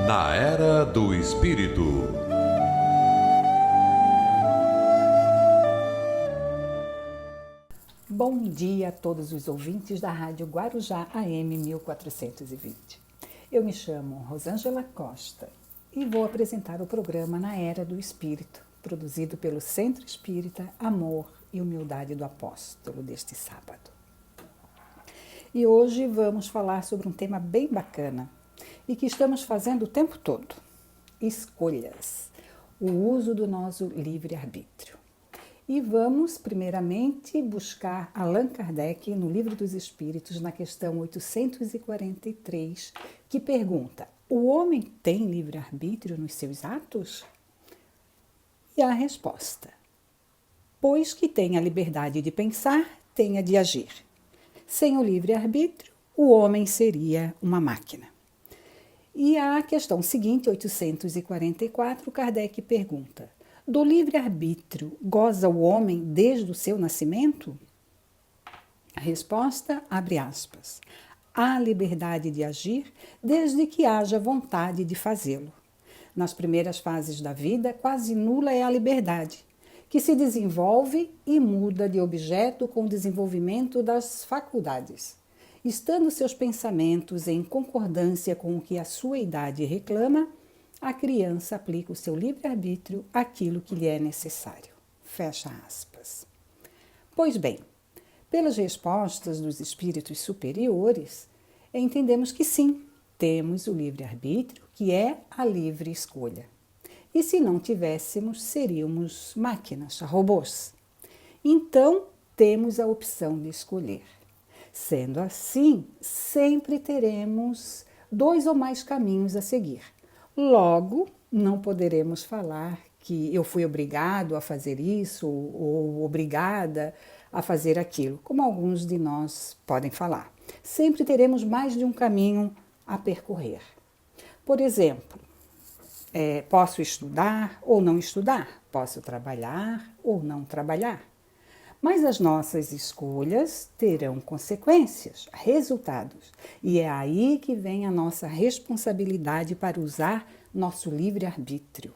Na Era do Espírito. Bom dia a todos os ouvintes da Rádio Guarujá AM 1420. Eu me chamo Rosângela Costa e vou apresentar o programa Na Era do Espírito, produzido pelo Centro Espírita Amor e Humildade do Apóstolo deste sábado. E hoje vamos falar sobre um tema bem bacana e que estamos fazendo o tempo todo: escolhas, o uso do nosso livre-arbítrio. E vamos, primeiramente, buscar Allan Kardec no Livro dos Espíritos, na questão 843, que pergunta: o homem tem livre-arbítrio nos seus atos? E a resposta: pois que tem a liberdade de pensar, tem a de agir. Sem o livre-arbítrio, o homem seria uma máquina. E a questão seguinte, 844, Kardec pergunta: do livre-arbítrio goza o homem desde o seu nascimento? A resposta, abre aspas, há liberdade de agir desde que haja vontade de fazê-lo. Nas primeiras fases da vida, quase nula é a liberdade, que se desenvolve e muda de objeto com o desenvolvimento das faculdades. Estando seus pensamentos em concordância com o que a sua idade reclama, a criança aplica o seu livre-arbítrio àquilo que lhe é necessário. Fecha aspas. Pois bem, pelas respostas dos espíritos superiores, entendemos que sim, temos o livre-arbítrio, que é a livre escolha. E se não tivéssemos, seríamos máquinas, robôs. Então, temos a opção de escolher. Sendo assim, sempre teremos 2 ou mais caminhos a seguir. Logo, não poderemos falar que eu fui obrigado a fazer isso ou obrigada a fazer aquilo, como alguns de nós podem falar. Sempre teremos mais de um caminho a percorrer. Por exemplo, posso estudar ou não estudar, posso trabalhar ou não trabalhar. Mas as nossas escolhas terão consequências, resultados. E é aí que vem a nossa responsabilidade para usar nosso livre-arbítrio.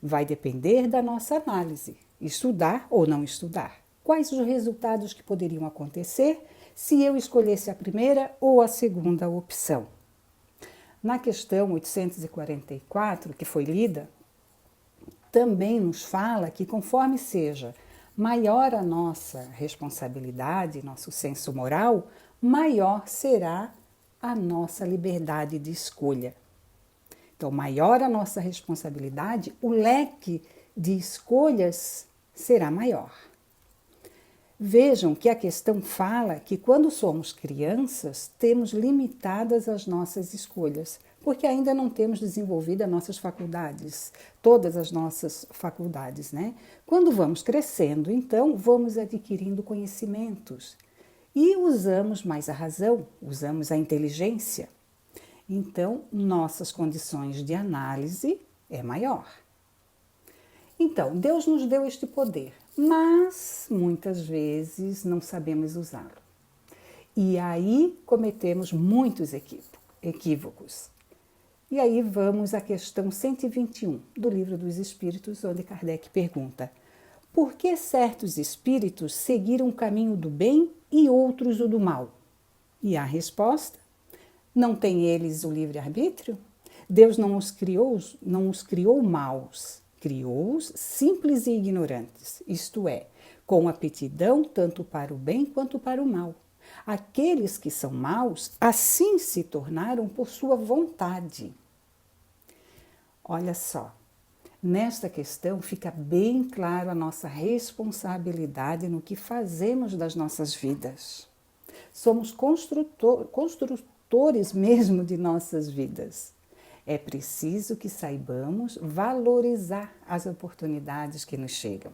Vai depender da nossa análise, estudar ou não estudar. Quais os resultados que poderiam acontecer se eu escolhesse a primeira ou a segunda opção? Na questão 844, que foi lida, também nos fala que conforme seja maior a nossa responsabilidade, nosso senso moral, maior será a nossa liberdade de escolha. Então, maior a nossa responsabilidade, o leque de escolhas será maior. Vejam que a questão fala que quando somos crianças, temos limitadas as nossas escolhas, porque ainda não temos desenvolvido as nossas faculdades, todas as nossas faculdades, né? Quando vamos crescendo, então, vamos adquirindo conhecimentos e usamos mais a razão, usamos a inteligência. Então, nossas condições de análise é maior. Então, Deus nos deu este poder, mas muitas vezes não sabemos usá-lo. E aí cometemos muitos equívocos. E aí vamos à questão 121 do Livro dos Espíritos, onde Kardec pergunta: por que certos espíritos seguiram o caminho do bem e outros o do mal? E a resposta: não têm eles o livre-arbítrio? Deus não os criou maus, criou-os simples e ignorantes, isto é, com aptidão tanto para o bem quanto para o mal. Aqueles que são maus, assim se tornaram por sua vontade. Olha só, nesta questão fica bem claro a nossa responsabilidade no que fazemos das nossas vidas. Somos construtores mesmo de nossas vidas. É preciso que saibamos valorizar as oportunidades que nos chegam.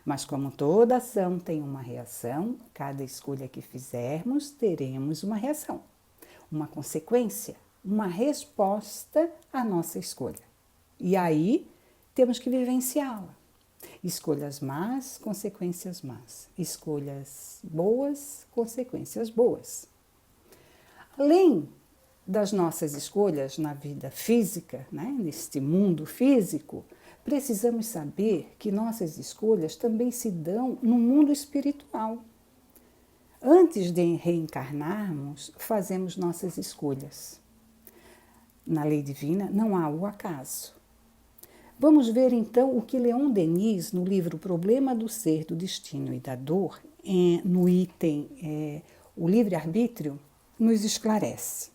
Mas como toda ação tem uma reação, cada escolha que fizermos teremos uma reação, uma consequência, uma resposta à nossa escolha. E aí temos que vivenciá-la. Escolhas más, consequências más. Escolhas boas, consequências boas. Além das nossas escolhas na vida física, né, neste mundo físico, precisamos saber que nossas escolhas também se dão no mundo espiritual. Antes de reencarnarmos, fazemos nossas escolhas. Na lei divina não há o acaso. Vamos ver então o que Leon Denis, no livro Problema do Ser, do Destino e da Dor, no item O Livre-Arbítrio, nos esclarece.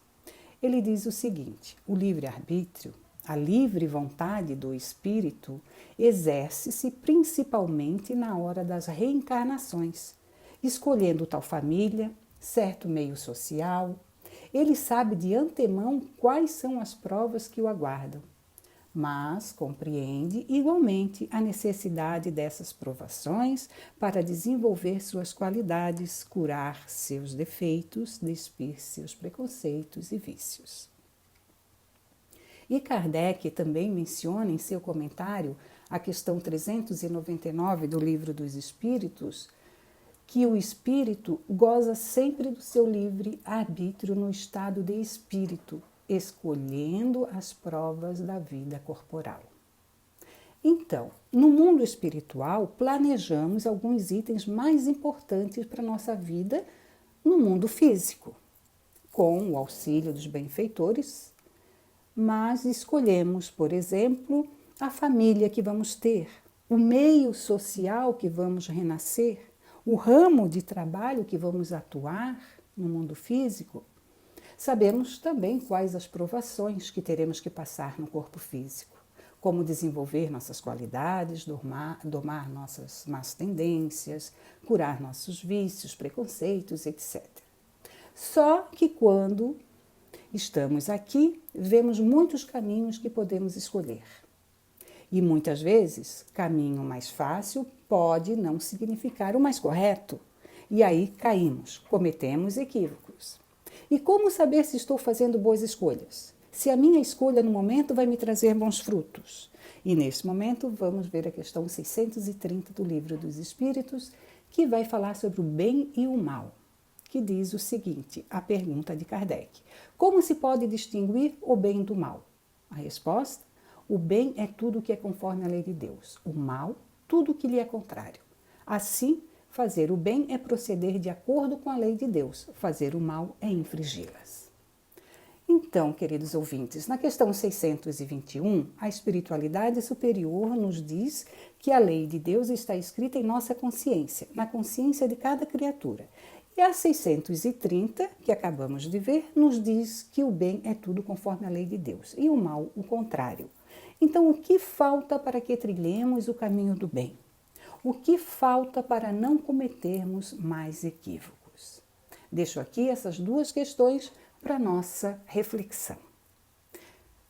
Ele diz o seguinte: o livre-arbítrio, a livre vontade do espírito, exerce-se principalmente na hora das reencarnações, escolhendo tal família, certo meio social. Ele sabe de antemão quais são as provas que o aguardam, mas compreende igualmente a necessidade dessas provações para desenvolver suas qualidades, curar seus defeitos, despir seus preconceitos e vícios. E Kardec também menciona em seu comentário a questão 399 do Livro dos Espíritos, que o espírito goza sempre do seu livre arbítrio no estado de espírito, escolhendo as provas da vida corporal. Então, no mundo espiritual, planejamos alguns itens mais importantes para a nossa vida no mundo físico, com o auxílio dos benfeitores, mas escolhemos, por exemplo, a família que vamos ter, o meio social que vamos renascer, o ramo de trabalho que vamos atuar no mundo físico. Sabemos também quais as provações que teremos que passar no corpo físico, como desenvolver nossas qualidades, domar nossas más tendências, curar nossos vícios, preconceitos, etc. Só que quando estamos aqui, vemos muitos caminhos que podemos escolher. E muitas vezes, caminho mais fácil pode não significar o mais correto. E aí caímos, cometemos equívocos. E como saber se estou fazendo boas escolhas? Se a minha escolha no momento vai me trazer bons frutos? E nesse momento vamos ver a questão 630 do Livro dos Espíritos, que vai falar sobre o bem e o mal, que diz o seguinte, a pergunta de Kardec: como se pode distinguir o bem do mal? A resposta: o bem é tudo que é conforme a lei de Deus, o mal, tudo que lhe é contrário. Assim, fazer o bem é proceder de acordo com a lei de Deus, fazer o mal é infringi-las. Então, queridos ouvintes, na questão 621, a espiritualidade superior nos diz que a lei de Deus está escrita em nossa consciência, na consciência de cada criatura. E a 630, que acabamos de ver, nos diz que o bem é tudo conforme a lei de Deus e o mal o contrário. Então, o que falta para que trilhemos o caminho do bem? O que falta para não cometermos mais equívocos? Deixo aqui essas duas questões para nossa reflexão.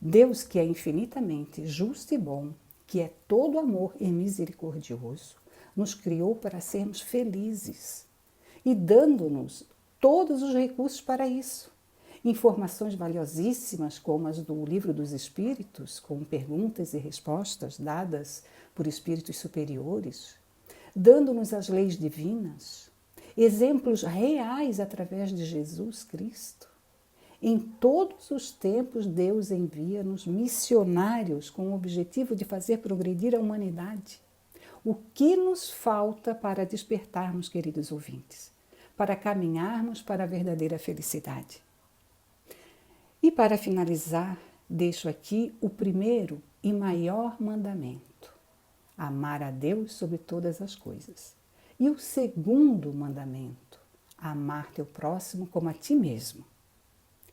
Deus, que é infinitamente justo e bom, que é todo amor e misericordioso, nos criou para sermos felizes e dando-nos todos os recursos para isso. Informações valiosíssimas como as do Livro dos Espíritos, com perguntas e respostas dadas por espíritos superiores, dando-nos as leis divinas, exemplos reais através de Jesus Cristo. Em todos os tempos, Deus envia-nos missionários com o objetivo de fazer progredir a humanidade. O que nos falta para despertarmos, queridos ouvintes, para caminharmos para a verdadeira felicidade? E para finalizar, deixo aqui o primeiro e maior mandamento: amar a Deus sobre todas as coisas. E o segundo mandamento: amar teu próximo como a ti mesmo.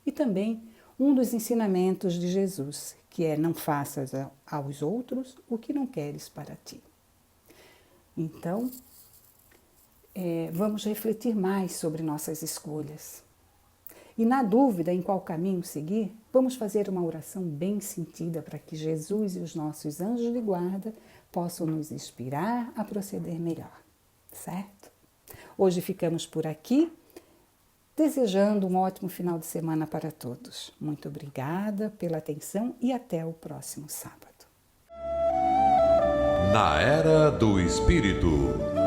E também um dos ensinamentos de Jesus, que é: não faças aos outros o que não queres para ti. Então, vamos refletir mais sobre nossas escolhas. E na dúvida em qual caminho seguir, vamos fazer uma oração bem sentida para que Jesus e os nossos anjos de guarda possam nos inspirar a proceder melhor, certo? Hoje ficamos por aqui, desejando um ótimo final de semana para todos. Muito obrigada pela atenção e até o próximo sábado. Na Era do Espírito.